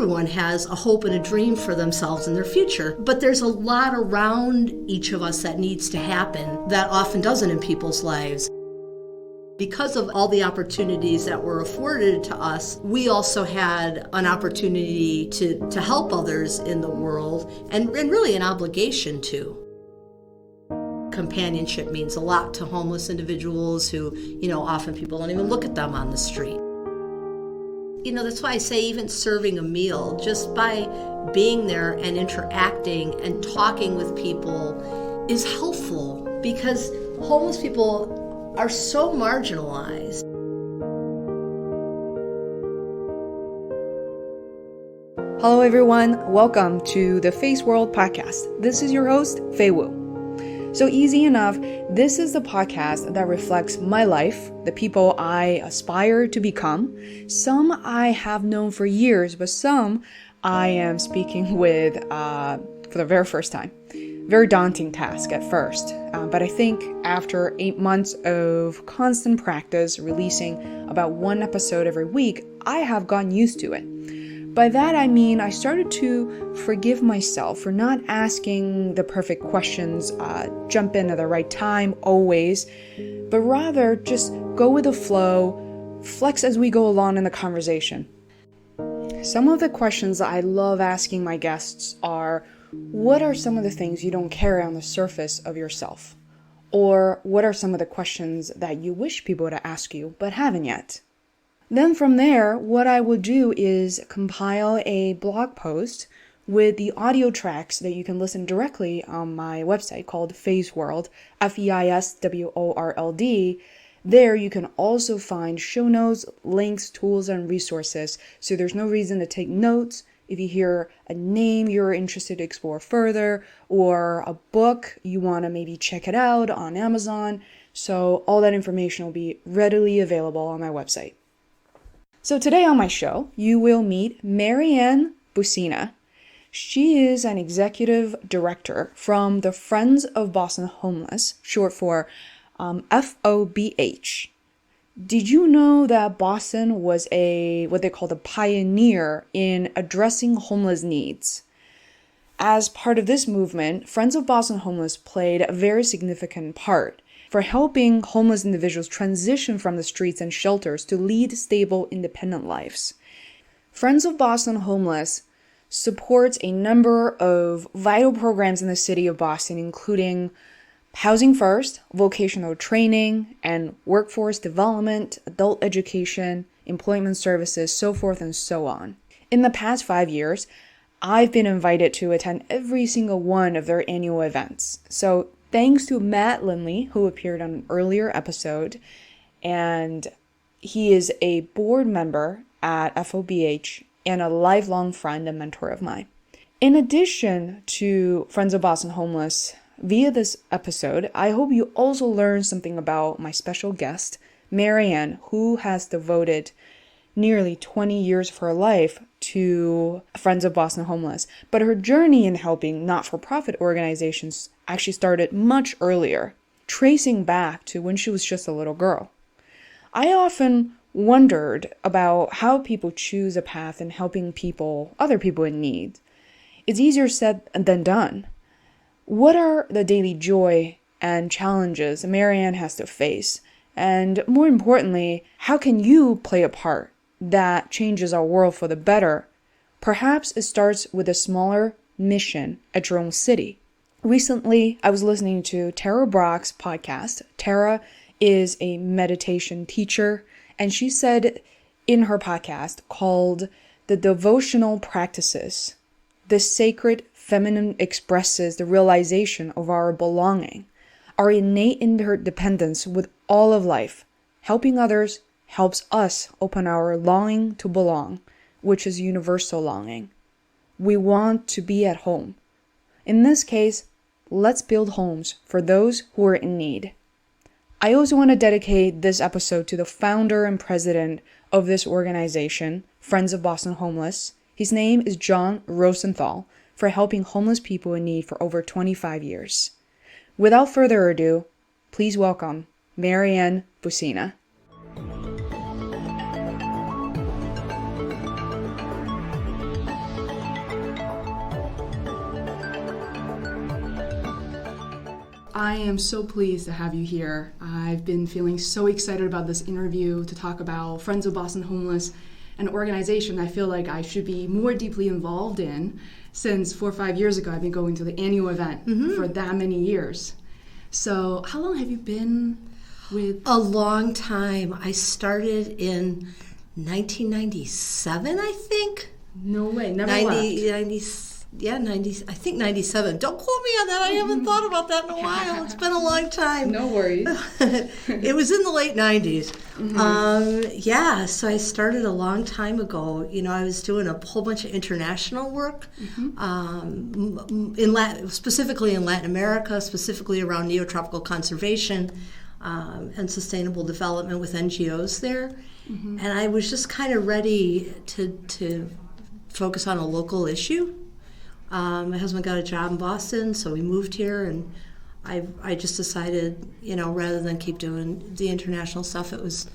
everyone has a hope and a dream for themselves and their future, but there's a lot around each of us that needs to happen that often doesn't in people's lives. Because of all the opportunities that were afforded to us, we also had an opportunity to help others in the world and really an obligation to. Companionship means a lot to homeless individuals who, often people don't even look at them on the street. That's why I say even serving a meal, just by being there and interacting and talking with people is helpful because homeless people are so marginalized. Hello everyone, welcome to the Feisworld podcast. This is your host, Fei Wu. So easy enough, this is the podcast that reflects my life, the people I aspire to become. Some I have known for years, but some I am speaking with for the very first time. Very daunting task at first, but I think after 8 months of constant practice, releasing about one episode every week, I have gotten used to it. By that I mean I started to forgive myself for not asking the perfect questions, jump in at the right time always, but rather just go with the flow, flex as we go along in the conversation. Some of the questions that I love asking my guests are, what are some of the things you don't carry on the surface of yourself? Or what are some of the questions that you wish people to ask you but haven't yet? Then from there, what I will do is compile a blog post with the audio tracks that you can listen directly on my website called Feisworld, Feisworld. There you can also find show notes, links, tools, and resources. So there's no reason to take notes. If you hear a name you're interested to explore further, or a book you want to maybe check it out on Amazon. So all that information will be readily available on my website. So today on my show, you will meet Marianna Bucina. She is an executive director from the Friends of Boston Homeless, short for FOBH. Did you know that Boston was what they call the pioneer in addressing homeless needs? As part of this movement, Friends of Boston Homeless played a very significant part for helping homeless individuals transition from the streets and shelters to lead stable, independent lives. Friends of Boston Homeless supports a number of vital programs in the city of Boston, including Housing First, vocational training, and workforce development, adult education, employment services, so forth and so on. In the past 5 years, I've been invited to attend every single one of their annual events. So thanks to Matt Lindley, who appeared on an earlier episode, and he is a board member at FOBH and a lifelong friend and mentor of mine. In addition to Friends of Boston Homeless, via this episode, I hope you also learn something about my special guest, Mariann, who has devoted nearly 20 years of her life to Friends of Boston Homeless. But her journey in helping not-for-profit organizations actually started much earlier, tracing back to when she was just a little girl. I often wondered about how people choose a path in helping other people in need. It's easier said than done. What are the daily joy and challenges Mariann has to face? And more importantly, how can you play a part that changes our world for the better? Perhaps it starts with a smaller mission at your own city. Recently, I was listening to Tara Brock's podcast. Tara is a meditation teacher, and she said in her podcast called The Devotional Practices, the sacred feminine expresses the realization of our belonging, our innate interdependence with all of life. Helping others helps us open our longing to belong, which is universal longing. We want to be at home. In this case, let's build homes for those who are in need. I also want to dedicate this episode to the founder and president of this organization, Friends of Boston Homeless. His name is John Rosenthal, for helping homeless people in need for over 25 years. Without further ado, please welcome Marianna Bucina. I am so pleased to have you here. I've been feeling so excited about this interview to talk about Friends of Boston Homeless, an organization I feel like I should be more deeply involved in since 4 or 5 years ago. I've been going to the annual event for that many years. So how long have you been with? A long time. I started in 1997, I think. No way, never left. 90, I think 97. Don't quote me on that. I haven't thought about that in a while. It's been a long time. No worries. It was in the late 90s. So I started a long time ago. I was doing a whole bunch of international work, specifically in Latin America, specifically around neotropical conservation and sustainable development with NGOs there. And I was just kind of ready to focus on a local issue. My husband got a job in Boston, so we moved here, and I just decided, rather than keep doing the international stuff, it was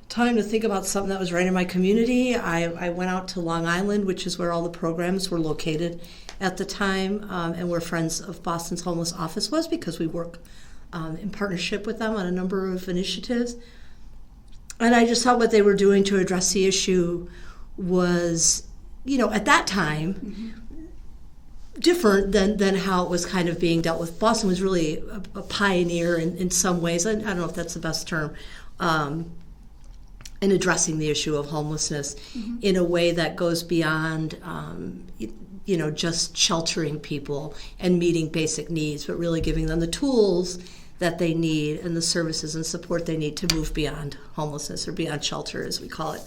time to think about something that was right in my community. I went out to Long Island, which is where all the programs were located at the time, and where Friends of Boston's Homeless Office was, because we work in partnership with them on a number of initiatives. And I just thought what they were doing to address the issue was, at that time, different than how it was kind of being dealt with. Boston was really a pioneer in some ways. I don't know if that's the best term, in addressing the issue of homelessness in a way that goes beyond, just sheltering people and meeting basic needs, but really giving them the tools that they need and the services and support they need to move beyond homelessness, or beyond shelter, as we call it.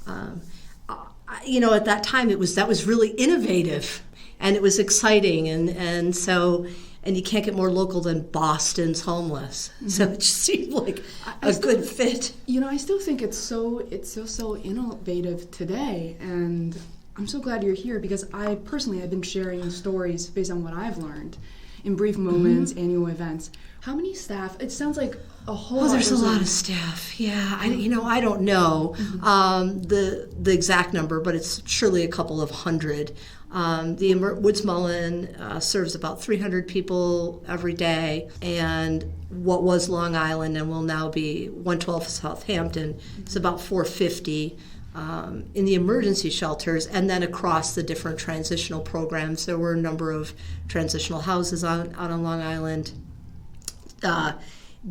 At that time, that was really innovative. And it was exciting, and you can't get more local than Boston's homeless. So it just seemed like a good fit. I still think it's so innovative today, and I'm so glad you're here, because I personally have been sharing stories based on what I've learned in brief moments, annual events. How many staff? It sounds like a whole lot. There's a lot of staff. Yeah, I don't know the exact number, but it's surely a couple of hundred. The Woods Mullen serves about 300 people every day, and what was Long Island and will now be 112 Southampton is about 450 in the emergency shelters, and then across the different transitional programs. There were a number of transitional houses out on Long Island. Through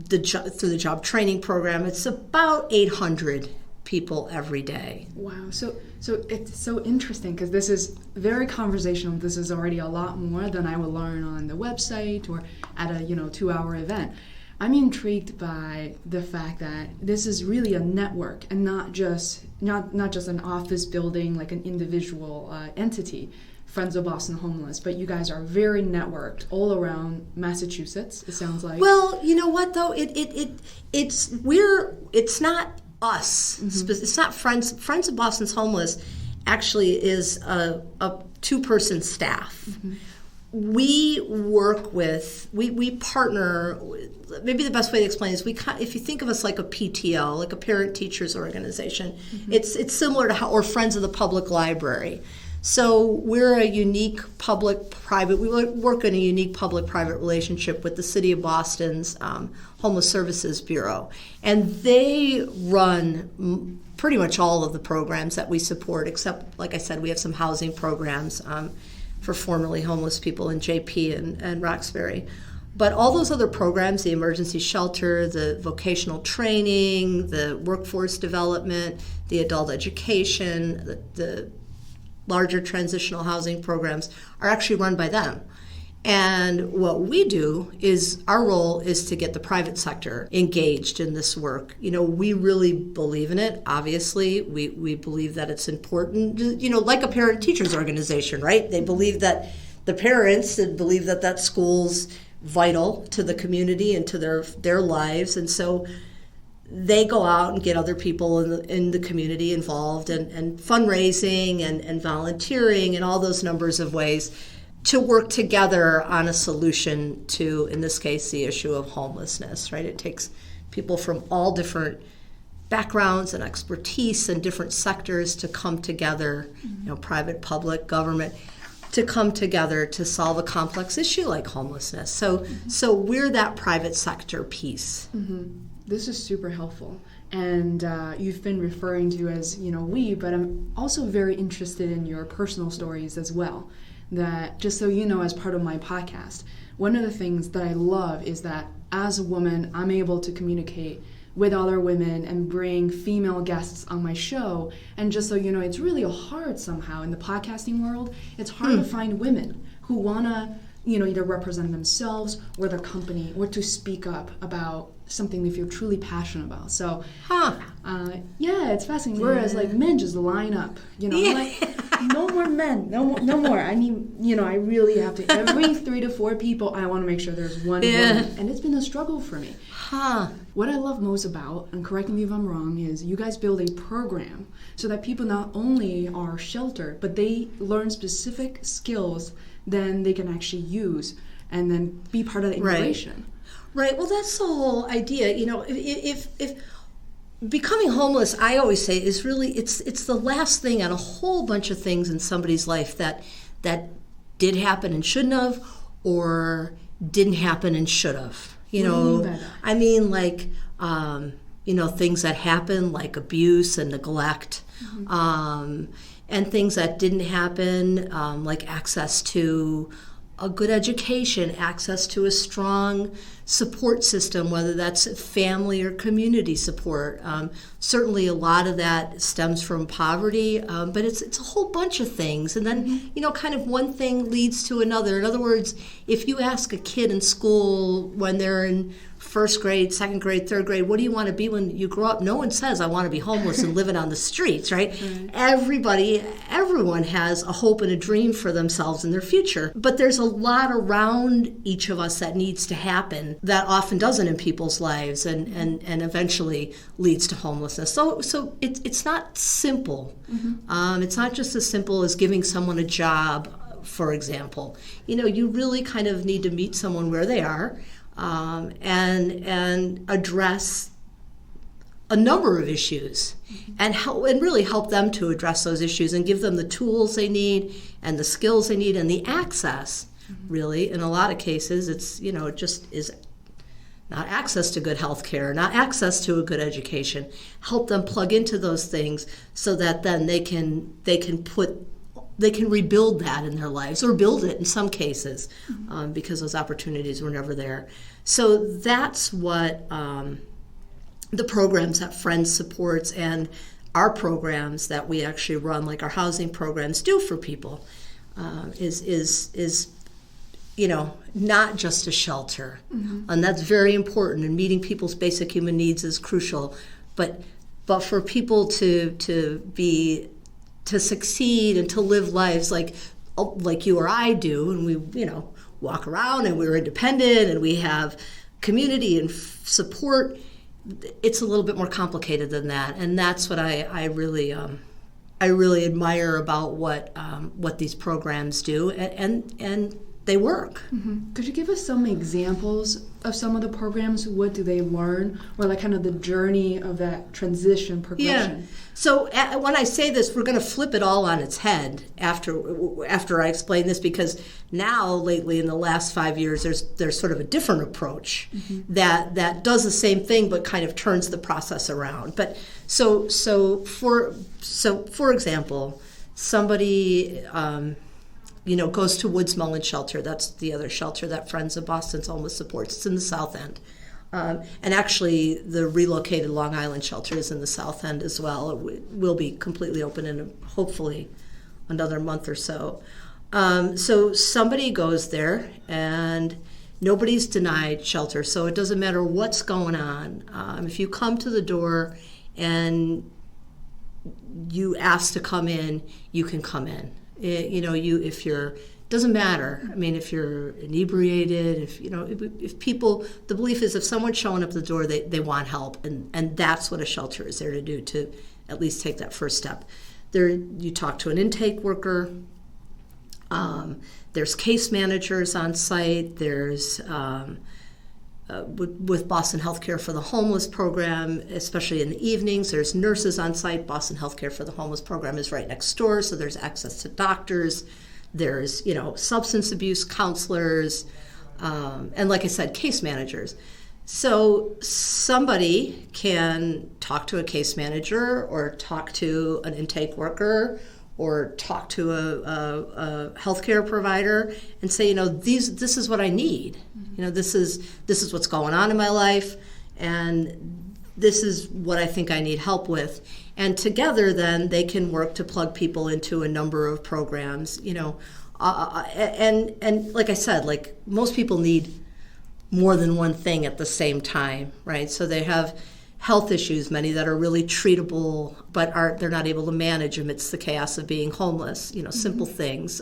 the job training program, it's about 800 people every day. Wow. So it's so interesting, because this is very conversational. This is already a lot more than I would learn on the website or at a 2-hour event. I'm intrigued by the fact that this is really a network, and not just an office building, like an individual entity, Friends of Boston Homeless, but you guys are very networked all around Massachusetts, it sounds like. Well, you know what though? It's not us. It's not Friends of Boston's Homeless actually is a 2-person staff. We work with, we partner, maybe the best way to explain is if you think of us like a PTO, like a parent teachers organization, it's similar to how, or Friends of the Public Library. So we're a unique public-private, we work in a unique public-private relationship with the City of Boston's Homeless Services Bureau. And they run pretty much all of the programs that we support, except, like I said, we have some housing programs for formerly homeless people in JP and Roxbury. But all those other programs, the emergency shelter, the vocational training, the workforce development, the adult education, the larger transitional housing programs are actually run by them. And what we do is, our role is to get the private sector engaged in this work. We really believe in it, obviously. We believe that it's important, like a parent teachers organization, right? They believe that the parents believe that school's vital to the community and to their lives. And so they go out and get other people in the community involved, and fundraising and volunteering and all those numbers of ways to work together on a solution to, in this case, the issue of homelessness, right? It takes people from all different backgrounds and expertise and different sectors to come together, private, public, government. to come together to solve a complex issue like homelessness. So we're that private sector piece. This is super helpful. And you've been referring to as, we, but I'm also very interested in your personal stories as well. That, just so you know, as part of my podcast, one of the things that I love is that as a woman, I'm able to communicate with other women and bring female guests on my show. And just so you know, it's really hard somehow in the podcasting world. It's hard to find women who want to, either represent themselves or their company or to speak up about something they feel truly passionate about. So, yeah, it's fascinating. Whereas, men just line up, like, no more men, no more. I mean, I really have to, every 3 to 4 people, I want to make sure there's one woman. And it's been a struggle for me. What I love most about, and correct me if I'm wrong, is you guys build a program so that people not only are sheltered, but they learn specific skills then they can actually use and then be part of the integration. Right. Well, that's the whole idea. If becoming homeless, I always say, is really it's the last thing on a whole bunch of things in somebody's life that did happen and shouldn't have, or didn't happen and should have. I mean, like, things that happen, like abuse and neglect, and things that didn't happen, like access to a good education, access to a strong support system, whether that's family or community support. Certainly a lot of that stems from poverty, but it's a whole bunch of things. And then, kind of one thing leads to another. In other words, if you ask a kid in school when they're in first grade, second grade, third grade, what do you want to be when you grow up? No one says, I want to be homeless and living on the streets, right? Everyone has a hope and a dream for themselves and their future. But there's a lot around each of us that needs to happen that often doesn't in people's lives and eventually leads to homelessness. So it's not simple. It's not just as simple as giving someone a job, for example. You really kind of need to meet someone where they are. And address a number of issues and really help them to address those issues and give them the tools they need and the skills they need and the access. Really, in a lot of cases, it's it just is not access to good health care, not access to a good education. Help them plug into those things so that then they can rebuild that in their lives, or build it in some cases, because those opportunities were never there. So that's what the programs that Friends supports and our programs that we actually run, like our housing programs, do for people. Is not just a shelter, and that's very important. And meeting people's basic human needs is crucial, but for people to succeed and to live lives like you or I do, and we walk around and we're independent and we have community and support, it's a little bit more complicated than that. And that's what I really admire about what these programs do, and they work. Could you give us some examples of some of the programs? What do they learn, or like kind of the journey of that transition progression? Yeah. So when I say this, we're going to flip it all on its head after I explain this, because now lately in the last 5 years there's sort of a different approach that does the same thing but kind of turns the process around. But so for example, somebody goes to Woods Mullen Shelter. That's the other shelter that Friends of Boston's Homeless supports. It's in the South End. And actually, the relocated Long Island shelter is in the South End as well. It will be completely open in hopefully another month or so. So somebody goes there, and nobody's denied shelter. So it doesn't matter what's going on. If you come to the door and you ask to come in, you can come in. If you're, doesn't matter. I mean, if you're inebriated, if people, the belief is if someone's showing up the door, they want help, and that's what a shelter is there to do, to at least take that first step. There, you talk to an intake worker. There's case managers on site. There's with Boston Healthcare for the Homeless program, especially in the evenings, there's nurses on site. Boston Healthcare for the Homeless program is right next door, so there's access to doctors, There's, substance abuse counselors, and like I said, case managers. So somebody can talk to a case manager or talk to an intake worker or talk to a healthcare provider and say, this is what I need. This is what's going on in my life, and this is what I think I need help with. And together, then, they can work to plug people into a number of programs, and like I said, like most people need more than one thing at the same time, right? So they have health issues, many that are really treatable, but they're not able to manage amidst the chaos of being homeless. Simple things,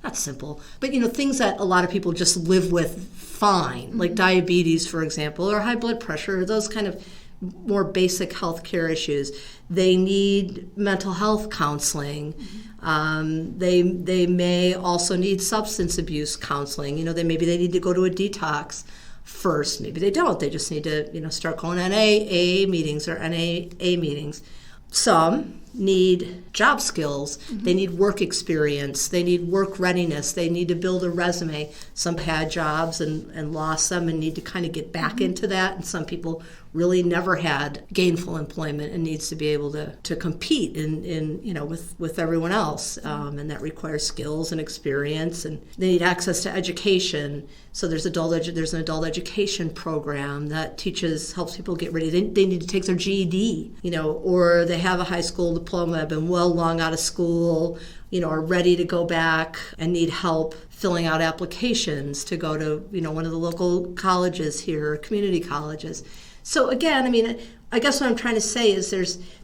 not simple, but things that a lot of people just live with fine, like diabetes, for example, or high blood pressure, or those kind of more basic health care issues. They need mental health counseling. They may also need substance abuse counseling. Maybe they need to go to a detox first. Maybe they don't. They just need to, start going on AA meetings or NAA meetings. Some need job skills. They need work experience. They need work readiness. They need to build a resume. Some had jobs and lost them and need to kind of get back into that. And some people really never had gainful employment and needs to be able to compete with everyone else. And that requires skills and experience. And they need access to education. So there's an adult education program that helps people get ready. They need to take their GED, or they have a high school diploma, have been long out of school, are ready to go back and need help filling out applications to go to, one of the local colleges here, community colleges. So again, I guess what I'm trying to say is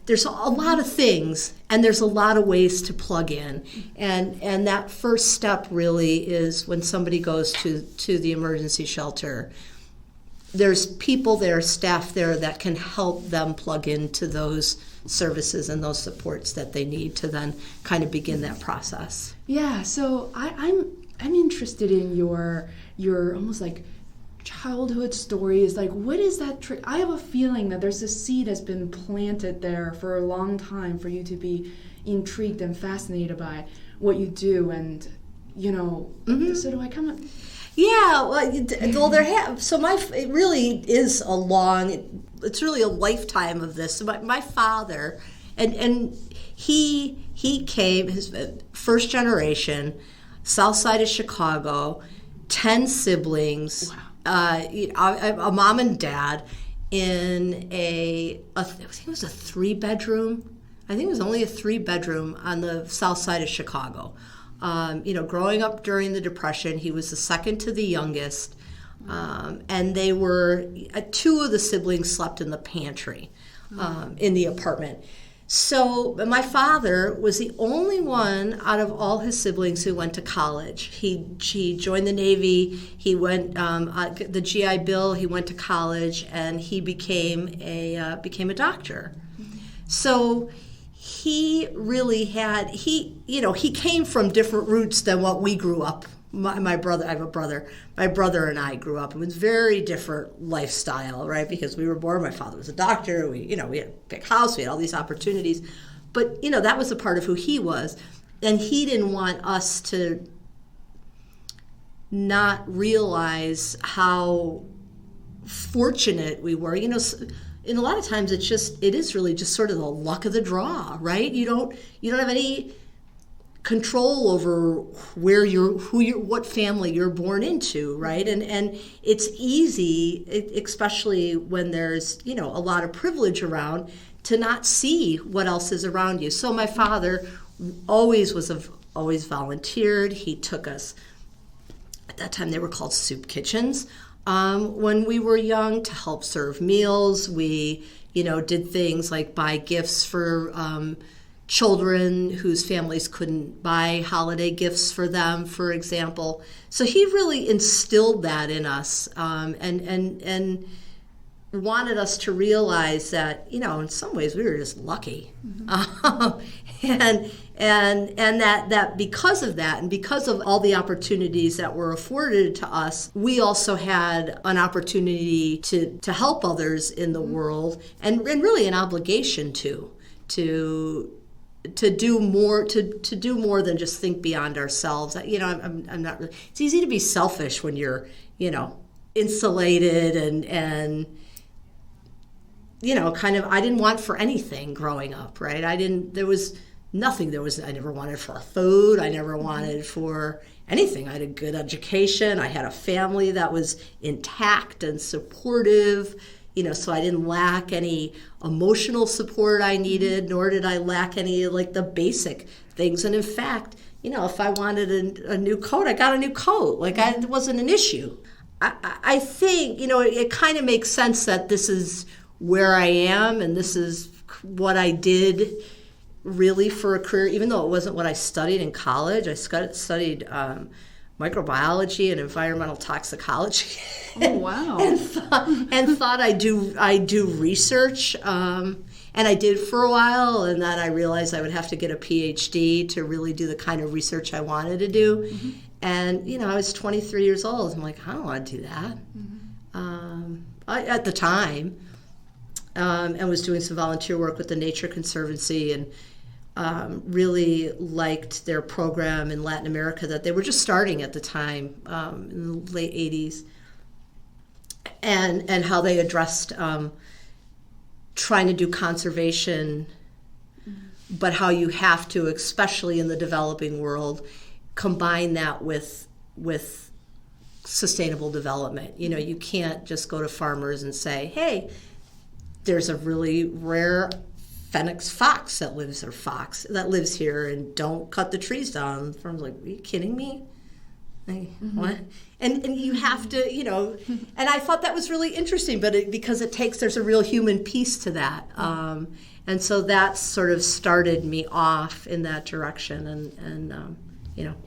there's a lot of things and there's a lot of ways to plug in. And that first step really is when somebody goes to the emergency shelter. There's people there, staff there that can help them plug into those services and those supports that they need to then kind of begin that process. Yeah, so I'm interested in your almost like childhood stories. Like, what is that I have a feeling that there's a seed that's been planted there for a long time for you to be intrigued and fascinated by what you do, and so do I come up? Yeah, well, it really is it's really a lifetime of this. So my father, and he came, his first generation, south side of Chicago, 10 siblings. Wow. A mom and dad in I think it was a 3-bedroom. I think it was only a 3-bedroom on the south side of Chicago. Growing up during the Depression, he was the second to the youngest, and they were 2 of the siblings slept in the pantry in the apartment. So my father was the only one out of all his siblings who went to college. He joined the Navy. He went the GI Bill. He went to college, and he became a doctor. So he really he came from different roots than what we grew up. My brother, I have a brother. My brother and I grew up. It was very different lifestyle, right? Because we were born. My father was a doctor. We had a big house. We had all these opportunities, but that was a part of who he was, and he didn't want us to not realize how fortunate we were. And a lot of times it is really just sort of the luck of the draw, right? You don't have any control over what family you're born into, right? And it's easy, especially when there's a lot of privilege around, to not see what else is around you. So my father always volunteered. He took us, at that time they were called soup kitchens, when we were young, to help serve meals. We did things like buy gifts for children whose families couldn't buy holiday gifts for them, for example. So he really instilled that in us, and wanted us to realize that, in some ways we were just lucky. And that because of that, and because of all the opportunities that were afforded to us, we also had an opportunity to help others in the world, and really an obligation to to do more than just think beyond ourselves. I'm not really. It's easy to be selfish when you're insulated and kind of. I didn't want for anything growing up, right? There was nothing. I never wanted for food. I never wanted for anything. I had a good education. I had a family that was intact and supportive. So I didn't lack any emotional support I needed, nor did I lack any like the basic things. And in fact, if I wanted a new coat, I got a new coat. Like it wasn't an issue. I think, it kind of makes sense that this is where I am and this is what I did really for a career, even though it wasn't what I studied in college. I studied microbiology and environmental toxicology. Oh wow! and thought I do research, and I did for a while, and then I realized I would have to get a PhD to really do the kind of research I wanted to do. Mm-hmm. And I was 23 years old. I'm like, I don't want to do that. Mm-hmm. At the time, and was doing some volunteer work with the Nature Conservancy and. Really liked their program in Latin America that they were just starting at the time in the late 80s, and how they addressed trying to do conservation, but how you have to, especially in the developing world, combine that with sustainable development. You can't just go to farmers and say, hey, there's a really rare Phoenix fox that lives here, and don't cut the trees down. The farm's like, are you kidding me? Like, what? And you have to, and I thought that was really interesting, but because there's a real human piece to that. And so that sort of started me off in that direction, and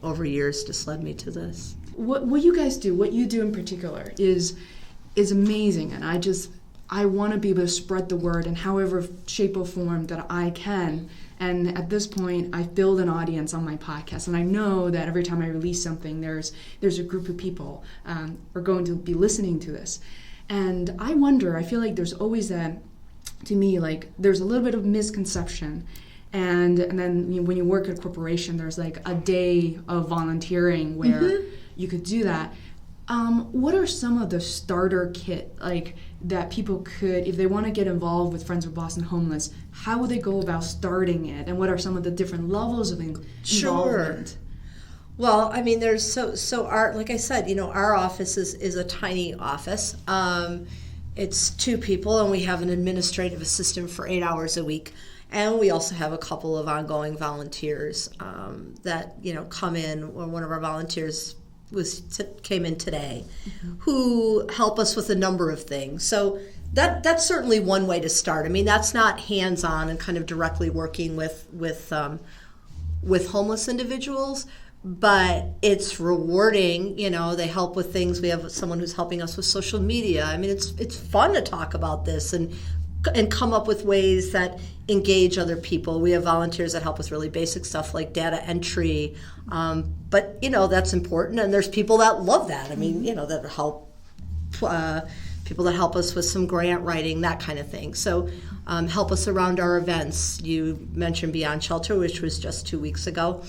over years just led me to this. What you guys do, what you do in particular is amazing, and I want to be able to spread the word in however shape or form that I can. And at this point, I've built an audience on my podcast, and I know that every time I release something, there's a group of people are going to be listening to this. And I feel like there's always that, to me, like there's a little bit of misconception. And then when you work at a corporation, there's like a day of volunteering where you could do that. What are some of the starter kit that people could, if they want to get involved with Friends of Boston Homeless, how would they go about starting it, and what are some of the different levels of involvement? Sure. Well, I mean, there's so our, like I said, our office is a tiny office. It's 2 people, and we have an administrative assistant for 8 hours a week. And we also have a couple of ongoing volunteers that come in. One of our volunteers came in today, who help us with a number of things. So that's certainly one way to start. I mean, that's not hands-on and kind of directly working with homeless individuals, but it's rewarding. They help with things. We have someone who's helping us with social media. I mean, it's fun to talk about this and come up with ways that engage other people. We have volunteers that help with really basic stuff like data entry, but that's important, and there's people that love that. I mean, that help people that help us with some grant writing, that kind of thing. So help us around our events. You mentioned Beyond Shelter, which was just 2 weeks ago.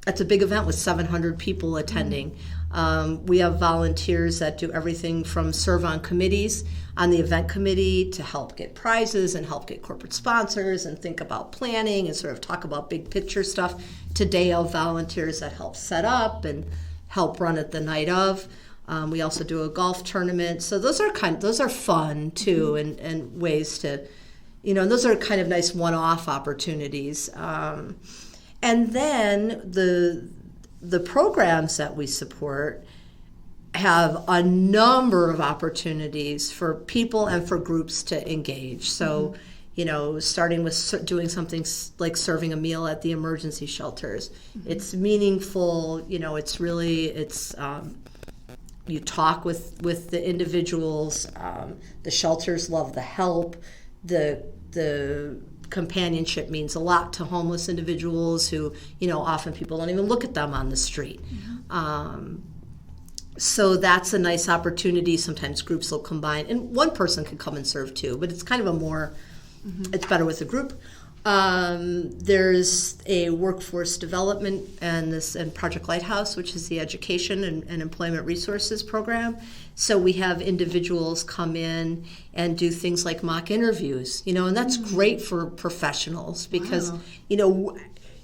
That's a big event with 700 people attending. We have volunteers that do everything from serve on committees, on the event committee, to help get prizes and help get corporate sponsors and think about planning and sort of talk about big picture stuff. Today, have volunteers that help set up and help run it the night of. We also do a golf tournament. So those are fun too, and ways to, and those are kind of nice one-off opportunities. And then the programs that we support have a number of opportunities for people and for groups to engage. So, starting with doing something like serving a meal at the emergency shelters. It's meaningful, you talk with the individuals, the shelters love the help, the companionship means a lot to homeless individuals who, often people don't even look at them on the street. So that's a nice opportunity. Sometimes groups will combine, and one person can come and serve too, but it's kind of it's better with a group. There's a workforce development and Project Lighthouse, which is the education and employment resources program. So we have individuals come in and do things like mock interviews, and that's great for professionals because,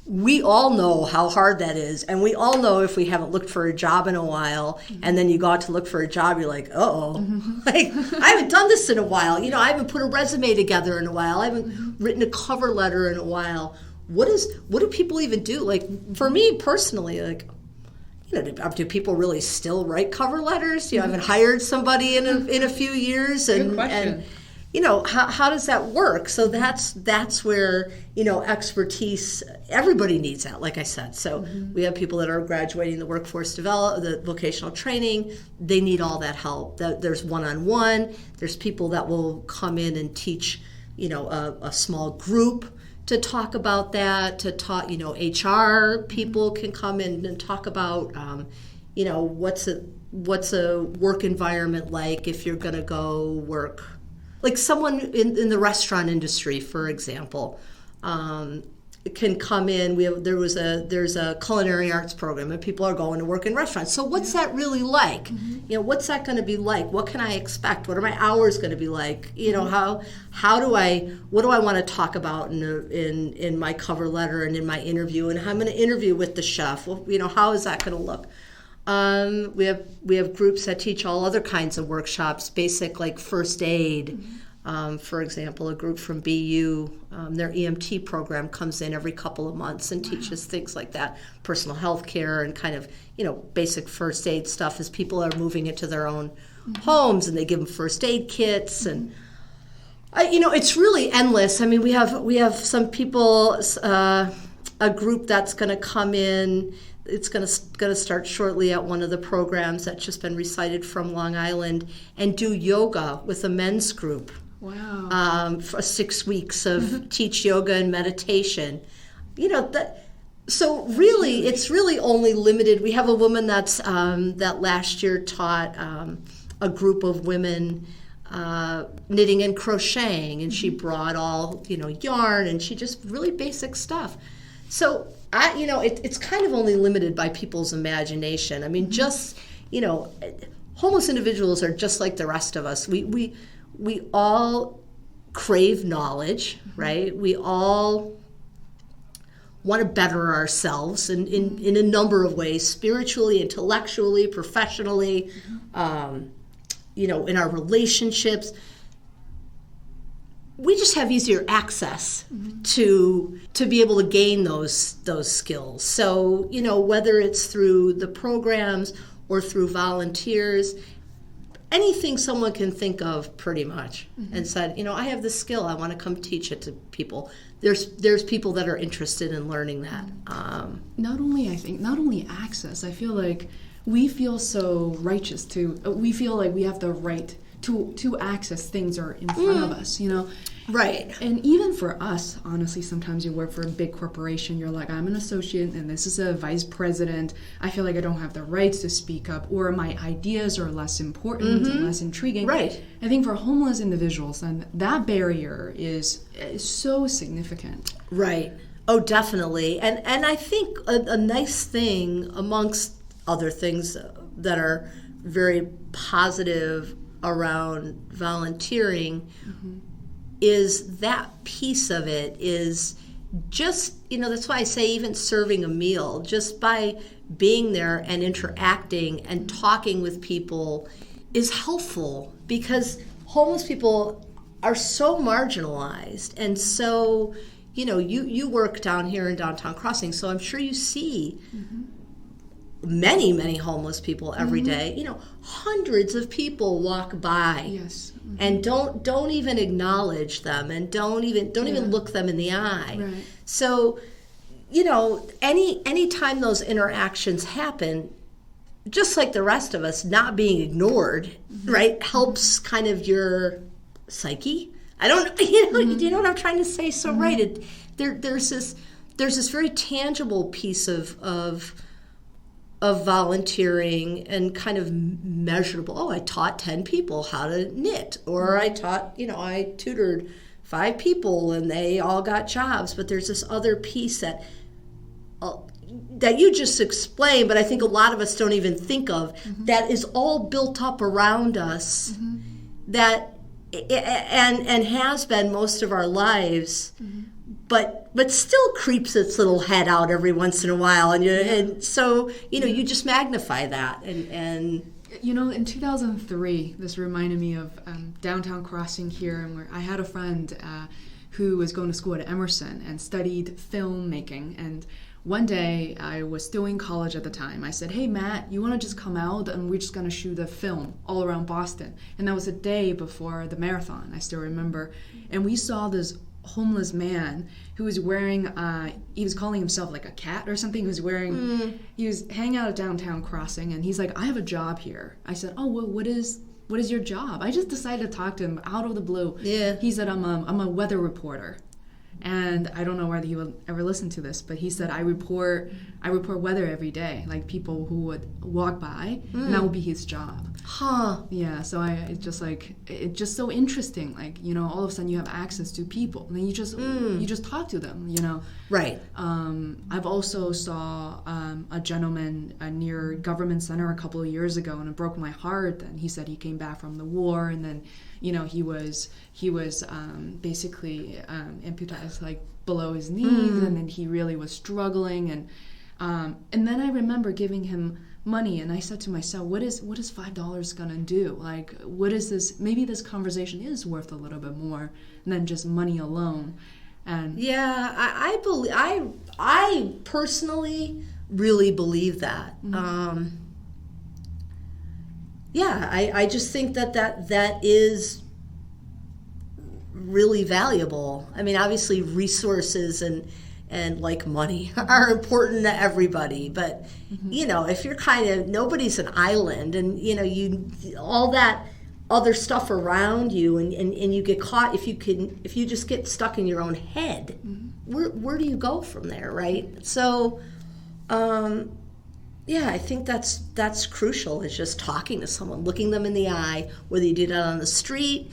we all know how hard that is. And we all know if we haven't looked for a job in a while and then you go out to look for a job, you're like, like, I haven't done this in a while. I haven't put a resume together in a while. I haven't written a cover letter in a while. What do people even do? Like, for me personally, like, do people really still write cover letters? I haven't hired somebody in a few years. Good question. How does that work? So that's where, expertise, everybody needs that, like I said. So we have people that are graduating the workforce the vocational training. They need all that help. There's one-on-one. There's people that will come in and teach, a small group to talk about that, to talk, HR people can come in and talk about, what's a work environment like if you're going to go work. Like someone in the restaurant industry, for example, can come in. There's a culinary arts program, and people are going to work in restaurants. So what's that really like? What's that going to be like? What can I expect? What are my hours going to be like? What do I want to talk about in my cover letter and in my interview? And I'm going to interview with the chef. Well, how is that going to look? We have groups that teach all other kinds of workshops, basic like first aid. For example, a group from BU, their EMT program comes in every couple of months and teaches things like that, personal health care and kind of, basic first aid stuff as people are moving into their own homes, and they give them first aid kits. And, it's really endless. I mean, we have some people, a group that's going to come in. It's going to start shortly at one of the programs that's just been recited from Long Island and do yoga with a men's group. Wow. For 6 weeks of teach yoga and meditation. So really, it's really only limited. We have a woman that last year taught a group of women knitting and crocheting, and she brought all, yarn, and she just really basic stuff. So it's kind of only limited by people's imagination. I mean, just, homeless individuals are just like the rest of us. We all crave knowledge, right? We all want to better ourselves in a number of ways, spiritually, intellectually, professionally, in our relationships. We just have easier access to be able to gain those skills. So, whether it's through the programs or through volunteers, anything someone can think of pretty much and said, I have this skill, I want to come teach it to people. There's people that are interested in learning that. Not only access, I feel like we feel so righteous we feel like we have the right to access things that are in front of us, Right. And even for us, honestly, sometimes you work for a big corporation, you're like, I'm an associate and this is a vice president. I feel like I don't have the rights to speak up, or my ideas are less important and less intriguing. Right. I think for homeless individuals, and that barrier is so significant. Right. Oh, definitely. And I think a nice thing, amongst other things that are very positive around volunteering, is that piece of it is just, that's why I say even serving a meal, just by being there and interacting and talking with people is helpful, because homeless people are so marginalized. And so, you work down here in Downtown Crossing, so I'm sure you see many, many homeless people every day. Hundreds of people walk by. Yes. And don't even acknowledge them, and don't even look them in the eye. Right. So, any time those interactions happen, just like the rest of us, not being ignored, right, helps kind of your psyche. I don't, you know what I'm trying to say? So right, there's this very tangible piece of volunteering and kind of measurable. Oh, I taught 10 people how to knit, or I taught, I tutored 5 people and they all got jobs, but there's this other piece that you just explained, but I think a lot of us don't even think of, that is all built up around us, that and has been most of our lives, but still creeps its little head out every once in a while, and so you just magnify that, and in 2003, this reminded me of downtown crossing here, and where I had a friend who was going to school at Emerson and studied filmmaking. And one day, I was still in college at the time. I said, "Hey, Matt, you want to just come out and we're just going to shoot a film all around Boston?" And that was a day before the marathon, I still remember. And we saw this homeless man who was wearing, he was calling himself like a cat or something. He was wearing, he was hanging out at downtown crossing, and he's like, "I have a job here." I said, "Oh, well, what is your job?" I just decided to talk to him out of the blue. Yeah. He said, I'm a weather reporter. And I don't know whether he will ever listen to this, but he said, I report weather every day, like people who would walk by, and that would be his job. Huh. Yeah, so it's just so interesting, like, all of a sudden you have access to people, and then you just talk to them, Right. I've also saw a gentleman near Government Center a couple of years ago, and it broke my heart. And he said he came back from the war, and then he was basically amputized like below his knees, and then he really was struggling, and then I remember giving him money, and I said to myself, what is $5 gonna do? Like, what is this? Maybe this conversation is worth a little bit more than just money alone. And yeah, I personally really believe that. I just think that is really valuable. I mean, obviously resources and like money are important to everybody, but if you're nobody's an island, and you all that other stuff around you, and you get caught, if you just get stuck in your own head, where do you go from there, right? So I think that's crucial, is just talking to someone, looking them in the eye, whether you do that on the street,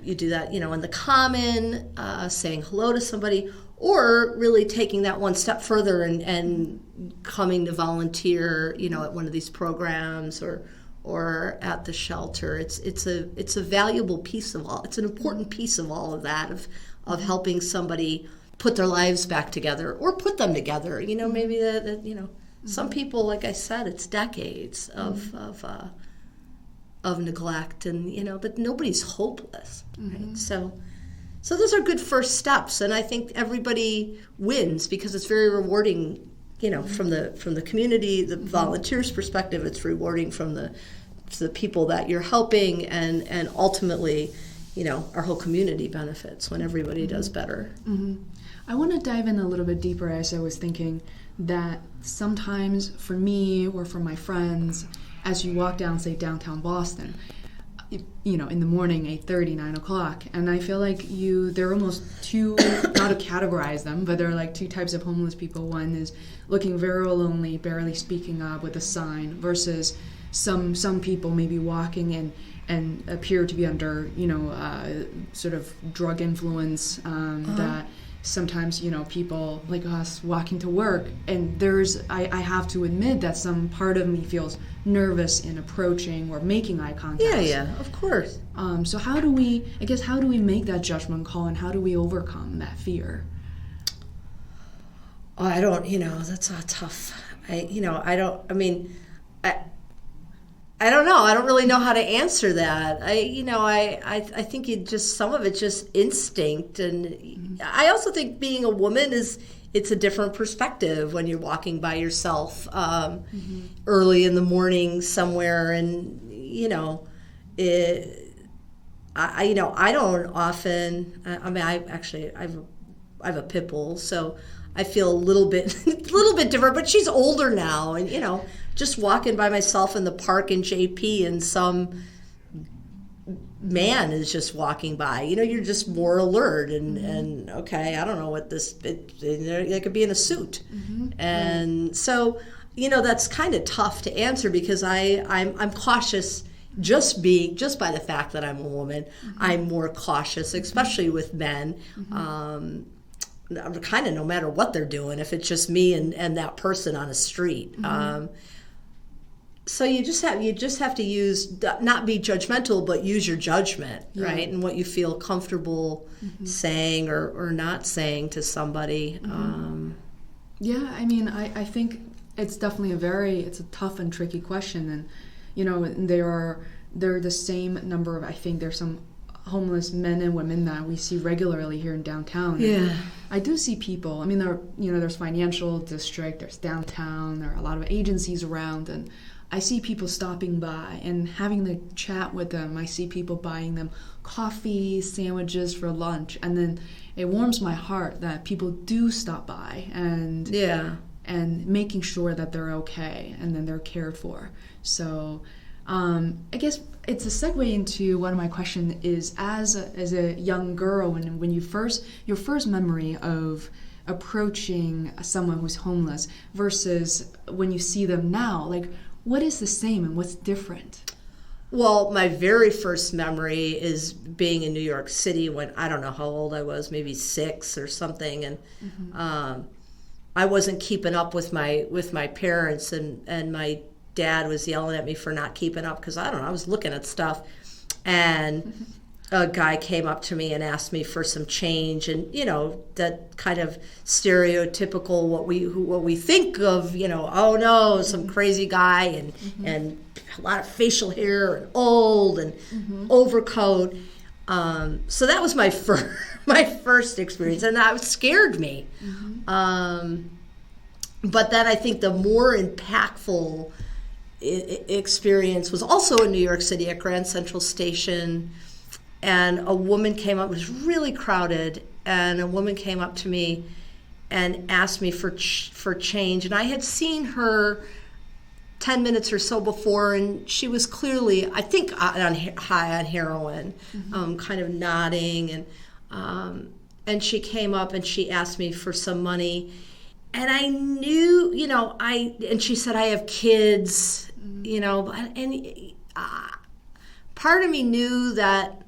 you do that in the common, saying hello to somebody, or really taking that one step further and coming to volunteer at one of these programs or at the shelter. It's a valuable piece of all. It's an important piece of all of that, of helping somebody put their lives back together, or put them together. Maybe some people, like I said, it's decades of neglect, and but nobody's hopeless, right? So those are good first steps, and I think everybody wins, because it's very rewarding. From the community, the volunteers' perspective, it's rewarding from the people that you're helping, and ultimately, our whole community benefits when everybody does better. I want to dive in a little bit deeper, as I was thinking that sometimes for me or for my friends, as you walk down, say, downtown Boston, in the morning, 8:30, 9 o'clock, and I feel like there are almost two, not to categorize them, but there are like two types of homeless people. One is looking very lonely, barely speaking up with a sign, versus some people maybe walking and appear to be under, sort of drug influence, that sometimes, people like us walking to work, and I have to admit that some part of me feels nervous in approaching or making eye contact. Yeah, of course. So how do we make that judgment call, and how do we overcome that fear? Oh, I don't, that's a tough, I don't know. I don't really know how to answer that. I think some of it's just instinct, and I also think being a woman it's a different perspective when you're walking by yourself early in the morning somewhere, and I don't often. I have a pit bull, so I feel a little bit different, but she's older now, and just walking by myself in the park in JP, and some man is just walking by, you're just more alert, and okay, I don't know what they could be in a suit, and so that's kind of tough to answer, because I'm cautious just by the fact that I'm a woman, I'm more cautious, especially with men. Kind of no matter what they're doing, if it's just me and that person on a street. So you just have to not be judgmental, but use your judgment, right? And what you feel comfortable saying or not saying to somebody. Yeah, I mean, I think it's definitely it's a tough and tricky question, and you know, there are the same number of, I think there's some homeless men and women that we see regularly here in downtown. Yeah, I do see people. I mean, there's financial district, there's downtown, there are a lot of agencies around, and I see people stopping by and having the chat with them. I see people buying them coffee, sandwiches for lunch, and then it warms my heart that people do stop by and making sure that they're okay and then they're cared for. So I guess it's a segue into one of my questions is as a young girl, when your first memory of approaching someone who's homeless versus when you see them now, like what is the same and what's different? Well, my very first memory is being in New York City when I don't know how old I was, maybe 6 or something, and I wasn't keeping up with my parents, and my dad was yelling at me for not keeping up because I don't know, I was looking at stuff, and a guy came up to me and asked me for some change, and you know, that kind of stereotypical what we think of, you know, oh no, some crazy guy and a lot of facial hair and old and overcoat. So that was my first experience, and that scared me. But then I think the more impactful experience was also in New York City at Grand Central Station, and a woman came up. It was really crowded, and a woman came up to me and asked me for change, and I had seen her 10 minutes or so before, and she was clearly, I think, high on heroin, kind of nodding, and she came up and she asked me for some money, and I knew, you know, and she said, I have kids, you know, and part of me knew that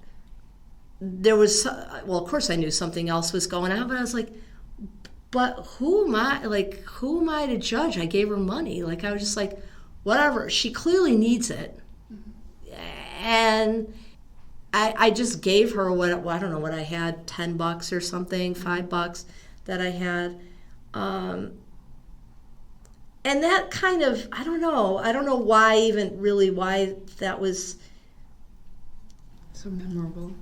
there was, well, of course I knew something else was going on, but I was like, but who am I to judge? I gave her money. Like, I was just like, whatever, she clearly needs it. And I just gave her what, I don't know what I had, $10 or something, $5 that I had. And that kind of, I don't know why that was so memorable.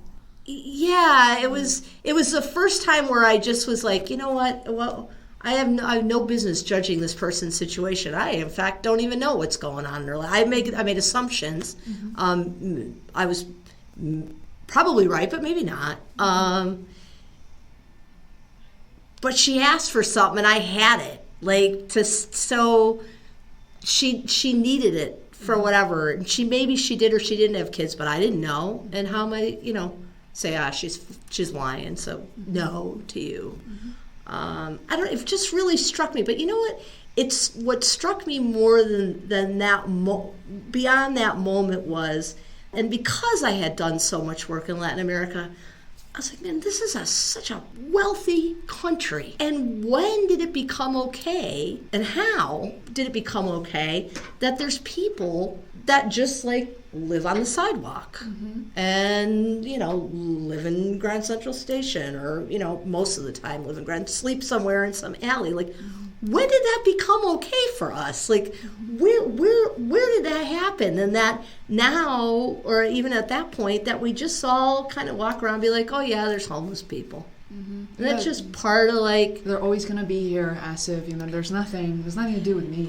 Yeah, it was the first time where I just was like, you know what, well, I have no business judging this person's situation. I, in fact, don't even know what's going on in their life. I made assumptions. I was probably right, but maybe not. But she asked for something, and I had it. So she needed it for whatever. And maybe she did or she didn't have kids, but I didn't know. And how am I, say, she's lying, so no to you. I don't. It just really struck me. But you know what? It's what struck me more than that. Beyond that moment was, and because I had done so much work in Latin America, I was like, man, this is such a wealthy country. And when did it become okay? And how did it become okay that there's people that just live on the sidewalk and, live in Grand Central Station or, most of the time sleep somewhere in some alley. When did that become okay for us? Where did that happen? And that now, or even at that point, that we just all kind of walk around and be like, oh yeah, there's homeless people. And that's just part of they're always going to be here as if, there's nothing to do with me.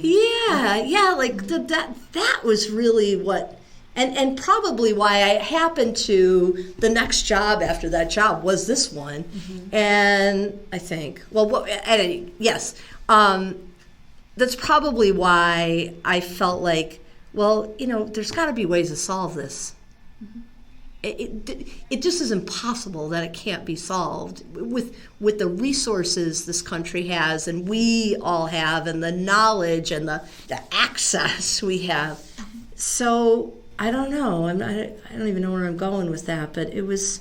That was really what, and probably why I happened to, the next job after that job was this one. And I think, yes, that's probably why I felt like, there's got to be ways to solve this. It just is impossible that it can't be solved with the resources this country has and we all have and the knowledge and the access we have. So I don't know. I don't even know where I'm going with that, but it was,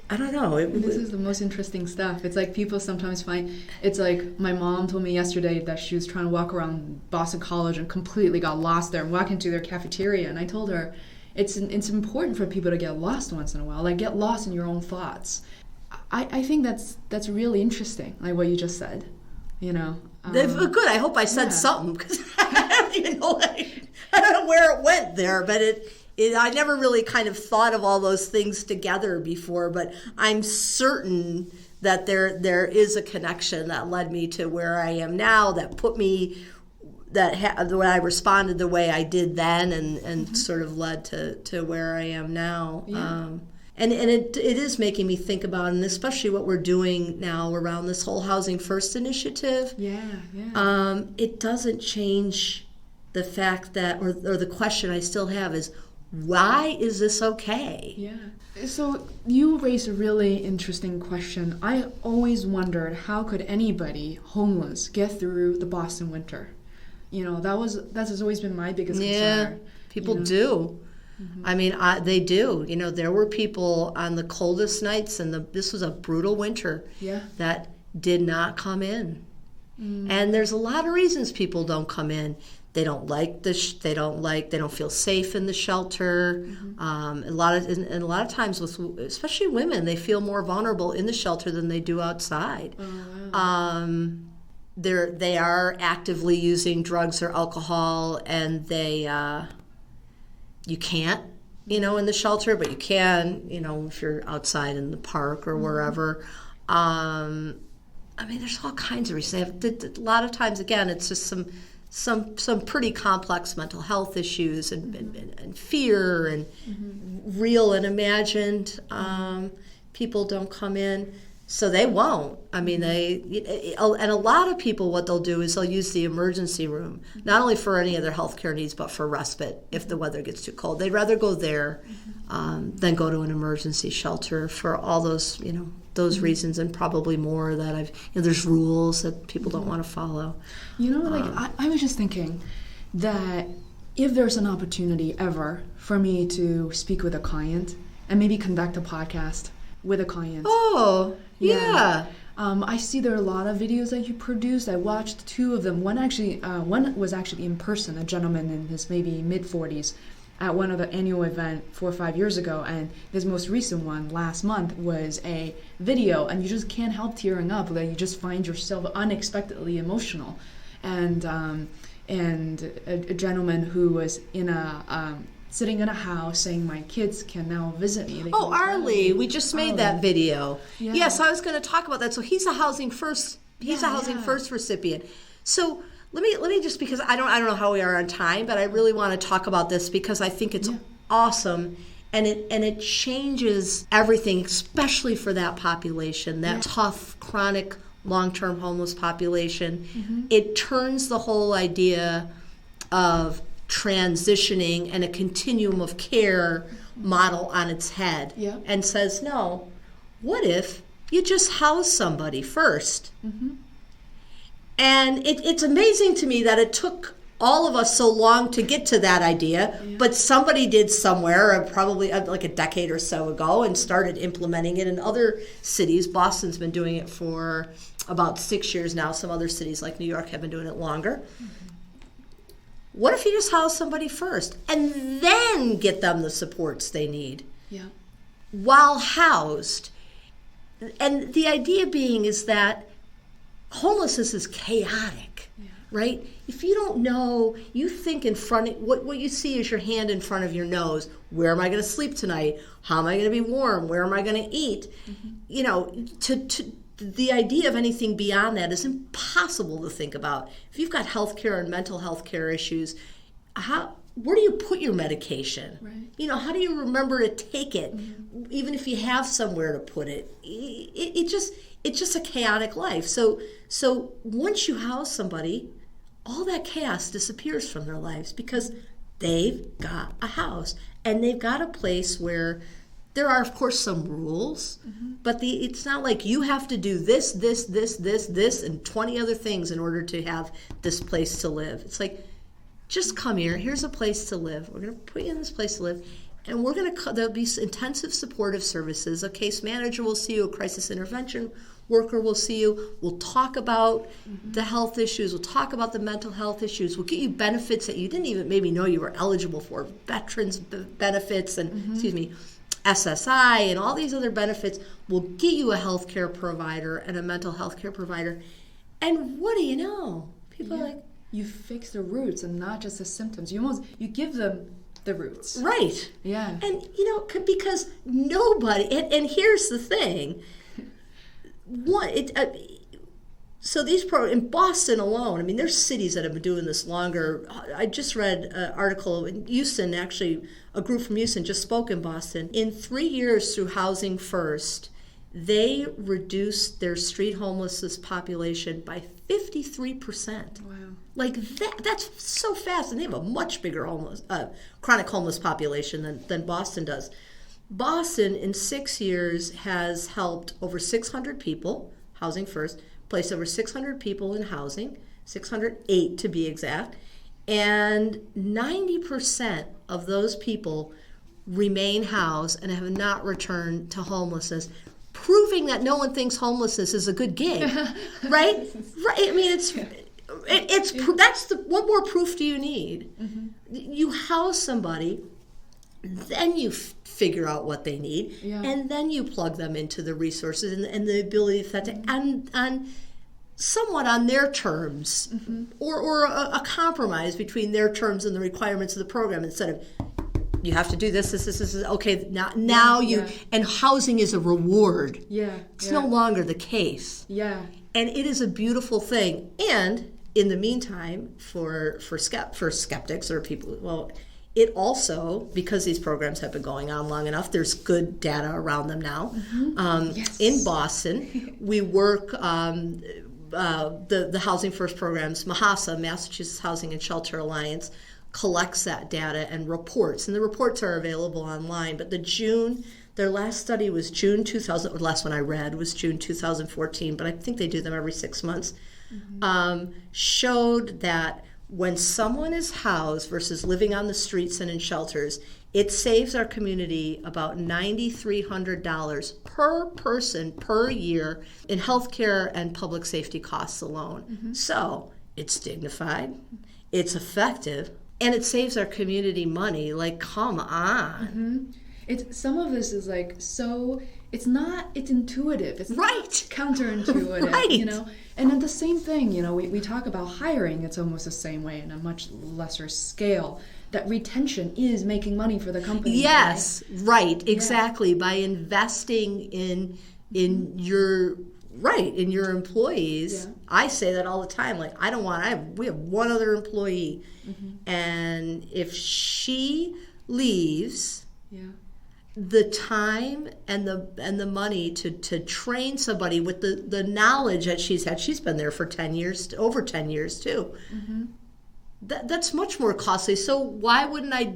I don't know. This is the most interesting stuff. It's like people sometimes find, it's like my mom told me yesterday that she was trying to walk around Boston College and completely got lost there and walk into their cafeteria. And I told her, it's important for people to get lost once in a while, like get lost in your own thoughts. I think that's really interesting, like what you just said, you know. Good. I hope I said something, because I don't even know. I don't know where it went there, but I never really kind of thought of all those things together before. But I'm certain that there is a connection that led me to where I am now, that put me, the way I responded the way I did then, and sort of led to where I am now. Yeah. And it is making me think about, and especially what we're doing now around this whole Housing First initiative. Yeah. It doesn't change the fact that, or the question I still have is, why is this okay? Yeah. So you raised a really interesting question. I always wondered, how could anybody homeless get through the Boston winter? You know, that has always been my biggest concern. Yeah, people do. Mm-hmm. I mean, they do. You know, there were people on the coldest nights, and this was a brutal winter, that did not come in. And there's a lot of reasons people don't come in. They don't like they don't feel safe in the shelter. A lot of times, with especially women, they feel more vulnerable in the shelter than they do outside. Oh, wow. They are actively using drugs or alcohol, and you can't, in the shelter, but you can, if you're outside in the park or wherever. I mean, there's all kinds of reasons. A lot of times, again, it's just some pretty complex mental health issues and fear and real and imagined. People don't come in, so they won't. I mean, and a lot of people, what they'll do is they'll use the emergency room, not only for any of their healthcare needs, but for respite if the weather gets too cold. They'd rather go there than go to an emergency shelter for all those, those reasons, and probably more that there's rules that people don't want to follow. I was just thinking that if there's an opportunity ever for me to speak with a client and maybe conduct a podcast with a client. Oh, yeah. I see there are a lot of videos that you produced. I watched 2 of them. One was actually in person, a gentleman in his maybe mid-40s at one of the annual event 4 or 5 years ago. And this most recent one last month was a video, and you just can't help tearing up. Like, you just find yourself unexpectedly emotional. And a gentleman who was sitting in a house saying, my kids can now visit me. Arlie, we just made that video. Yeah. Yes, I was going to talk about that. So he's a Housing First. He's a Housing First recipient. So let me just, because I don't know how we are on time, but I really want to talk about this because I think it's awesome, and it changes everything, especially for that population, that tough, chronic, long-term homeless population. It turns the whole idea of transitioning and a continuum of care model on its head, and says, no, what if you just house somebody first? And it's amazing to me that it took all of us so long to get to that idea, but somebody did somewhere, probably like a decade or so ago, and started implementing it in other cities. Boston's been doing it for about 6 years now. Some other cities like New York have been doing it longer. What if you just house somebody first and then get them the supports they need while housed? And the idea being is that homelessness is chaotic, right? If you don't know, you think in front of, what you see is your hand in front of your nose. Where am I going to sleep tonight? How am I going to be warm? Where am I going to eat? The idea of anything beyond that is impossible to think about. If you've got healthcare and mental health care issues, where do you put your medication? Right. How do you remember to take it, even if you have somewhere to put it? It's just a chaotic life. So once you house somebody, all that chaos disappears from their lives because they've got a house and they've got a place where there are, of course, some rules, but it's not like you have to do this, and 20 other things in order to have this place to live. It's like just come here. Here's a place to live. We're going to put you in this place to live. And there'll be intensive supportive services. A case manager will see you, a crisis intervention worker will see you. We'll talk about the health issues. We'll talk about the mental health issues. We'll get you benefits that you didn't even maybe know you were eligible for. Veterans benefits and, SSI and all these other benefits. We'll get you a healthcare provider and a mental health care provider. And what do you know? People are like, you fix the roots and not just the symptoms. You give them the roots. Right. Yeah. And, because nobody, and here's the thing, so these programs, in Boston alone, I mean, there's cities that have been doing this longer. I just read an article in Houston, actually, a group from Houston just spoke in Boston. In 3 years through Housing First, they reduced their street homelessness population by 53%. Wow. Like that's so fast, and they have a much bigger chronic homeless population than Boston does. Boston, in 6 years, has helped over 600 people, Housing First, placed over 600 people in housing, 608 to be exact, and 90% of those people remain housed and have not returned to homelessness, proving that no one thinks homelessness is a good gig, right? Right. I mean, what more proof do you need? Mm-hmm. You house somebody, then you figure out what they need, and then you plug them into the resources and the ability to and somewhat on their terms, or a compromise between their terms and the requirements of the program, instead of you have to do this, okay, now you, and housing is a reward. It's no longer the case. And it is a beautiful thing. And in the meantime, for skeptics or people, it also, because these programs have been going on long enough, there's good data around them now. In Boston, we work the Housing First programs, MAHASA, Massachusetts Housing and Shelter Alliance, collects that data and reports. And the reports are available online. But their last study was June 2000, or the last one I read was June 2014, but I think they do them every 6 months, showed that when someone is housed versus living on the streets and in shelters, it saves our community about $9,300 per person per year in healthcare and public safety costs alone. So it's dignified, it's effective, and it saves our community money. Like, come on. Some of this is like it's intuitive. It's counterintuitive, right. And at the same thing, we talk about hiring, it's almost the same way in a much lesser scale, that retention is making money for the company. Yes, right, exactly. By investing in your employees. I say that all the time. Like, we have one other employee, and if she leaves, the time and the money to train somebody with the knowledge that she's been there for 10 years, over 10 years too. That's much more costly. So why wouldn't I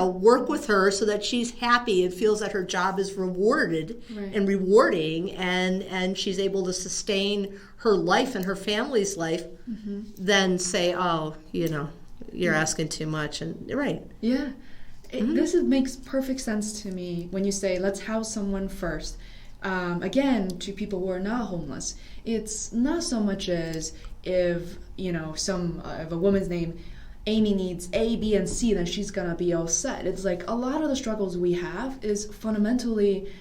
work with her so that she's happy and feels that her job is rewarded and rewarding, and she's able to sustain her life and her family's life, than say, you're asking too much. And This makes perfect sense to me when you say, let's house someone first. Again, to people who are not homeless, it's not so much as if if a woman's name Amy needs A, B, and C, then she's gonna be all set. It's like a lot of the struggles we have is fundamentally,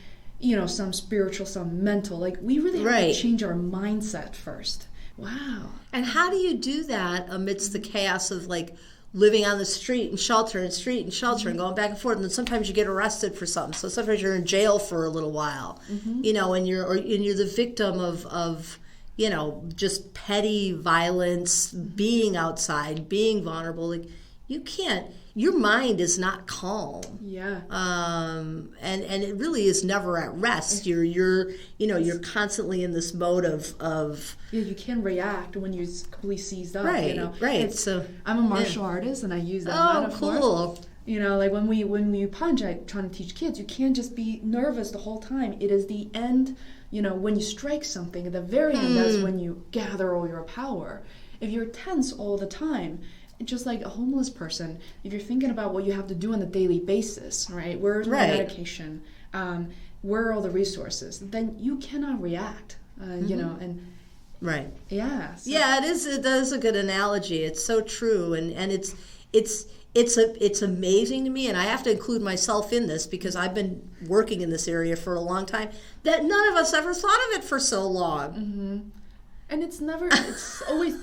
some spiritual, some mental. Like, we really have to change our mindset first. Wow. And how do you do that amidst the chaos of living on the street and shelter and going back and forth, and then sometimes you get arrested for something. So sometimes you're in jail for a little while, and you're the victim of just petty violence, being outside, being vulnerable. You can't. Your mind is not calm. And it really is never at rest. You're constantly in this mode of you can react when you're completely seized up. Right. So I'm a martial artist, and I use that metaphor. Cool. When we punch, I try to teach kids, you can't just be nervous the whole time. It is the end. When you strike something, at the very end, that's when you gather all your power. If you're tense all the time, just like a homeless person, if you're thinking about what you have to do on a daily basis, right? Where's my medication? Where are all the resources? Then you cannot react, you know, and right. Yeah. So. Yeah, it is. That is a good analogy. It's so true, and it's amazing to me, and I have to include myself in this because I've been working in this area for a long time. That none of us ever thought of it for so long. Mm-hmm. And it's always,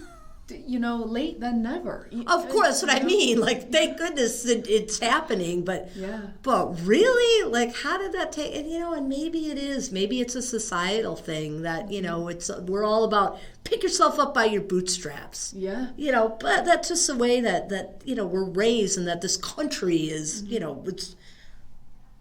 you know, late than never. Of course, what I mean. Like, thank goodness it's happening, but really, like, how did that take? And you know, and maybe it is. Maybe it's a societal thing that, you know, we're all about pick yourself up by your bootstraps. Yeah. You know, but that's just the way that you know we're raised, and that this country is, you know,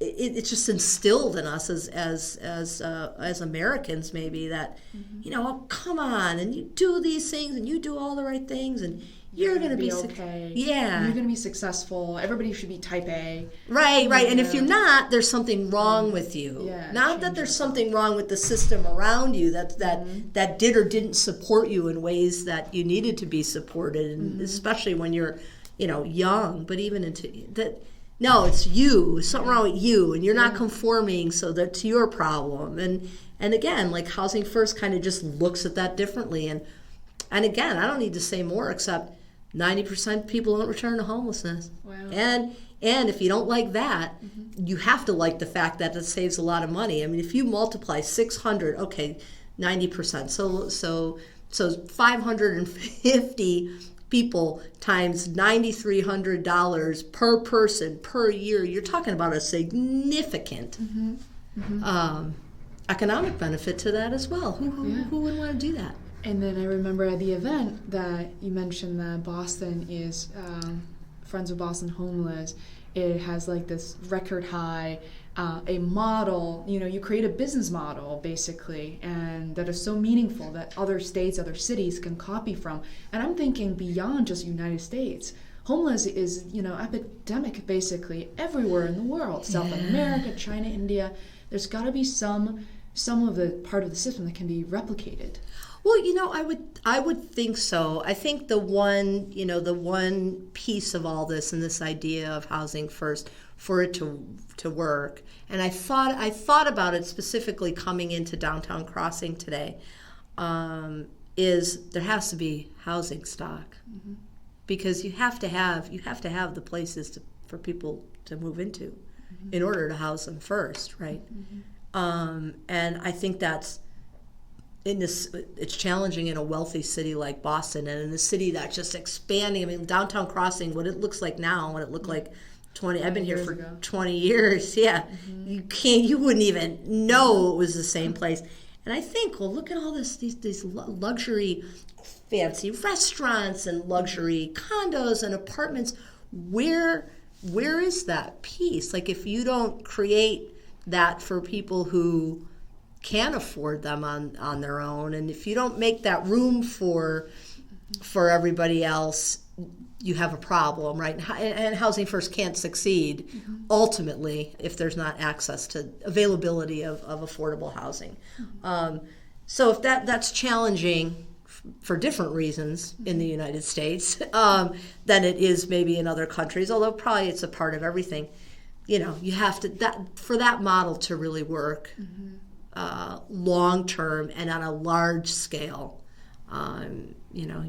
it's just instilled in us as Americans, maybe, that you know, oh, come on, and you do these things and you do all the right things and you're going to be okay. Yeah, you're going to be successful. Everybody should be type A. Right. And if you're not, there's something wrong with you. Yeah, not that there's something wrong with the system around you that did or didn't support you in ways that you needed to be supported, and especially when you're, you know, young. But even into that. No, it's you. There's something wrong with you, and you're not conforming, so that's your problem. And again, like Housing First kind of just looks at that differently. And again, I don't need to say more except 90% people don't return to homelessness. Wow. And if you don't like that, you have to like the fact that it saves a lot of money. I mean, if you multiply 600, okay, 90%. So 550 people times $9,300 per person per year, you're talking about a significant economic benefit to that as well. Who wouldn't want to do that? And then I remember at the event that you mentioned that Boston is Friends of Boston Homeless. It has like this record high, a model, you know, you create a business model basically, and that is so meaningful that other states, other cities can copy from. And I'm thinking beyond just United States. Homeless is, you know, epidemic basically everywhere in the world. South America, China, India. There's got to be some of the part of the system that can be replicated. Well, you know, I would think so. I think the one piece of all this and this idea of Housing First for it to work, and I thought about it specifically coming into Downtown Crossing today, is there has to be housing stock, because you have to have the places for people to move into in order to house them first, right? And I think that's it's challenging in a wealthy city like Boston, and in a city that's just expanding. I mean, Downtown Crossing, what it looks like now, what it looked like 20. I've been here for 20 years. Yeah, you wouldn't even know it was the same place. And I think, well, look at all these luxury, fancy restaurants and luxury condos and apartments. Where is that piece? Like, if you don't create that for people who can afford them on their own, and if you don't make that room for everybody else, you have a problem, right? And Housing First can't succeed ultimately if there's not access to availability of affordable housing. So if that's challenging for different reasons in the United States than it is maybe in other countries, although probably it's a part of everything. You know, you have to for that model to really work long term and on a large scale. You know,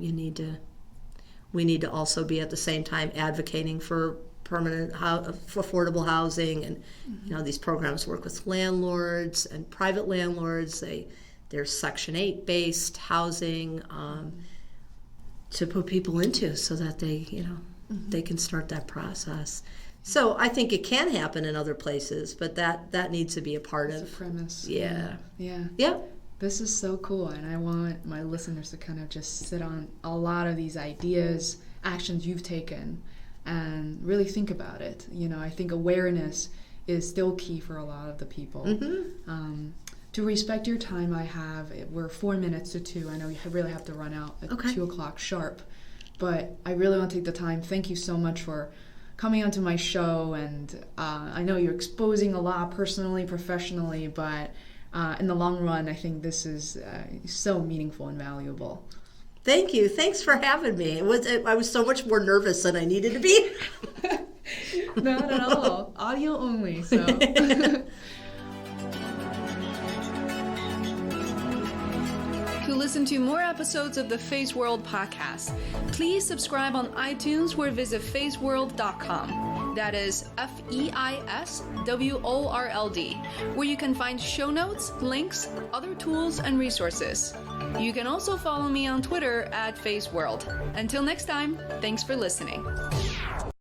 we need to also be at the same time advocating for permanent for affordable housing, and you know, these programs work with landlords and private landlords. There's Section 8 based housing to put people into, so that they, you know, they can start that process. So I think it can happen in other places, but that needs to be a part of the premise. Yeah. This is so cool, and I want my listeners to kind of just sit on a lot of these ideas, actions you've taken, and really think about it. You know, I think awareness is still key for a lot of the people. To respect your time, we're 4 minutes to 2. I know you really have to run out at 2 o'clock sharp, but I really want to take the time. Thank you so much for coming onto my show, and I know you're exposing a lot personally, professionally, but in the long run, I think this is so meaningful and valuable. Thank you. Thanks for having me. I was so much more nervous than I needed to be. Not at all. Audio only, so. To listen to more episodes of the Feisworld podcast, please subscribe on iTunes or visit feisworld.com. That is FEISWORLD, where you can find show notes, links, other tools, and resources. You can also follow me on Twitter at Feisworld. Until next time, thanks for listening.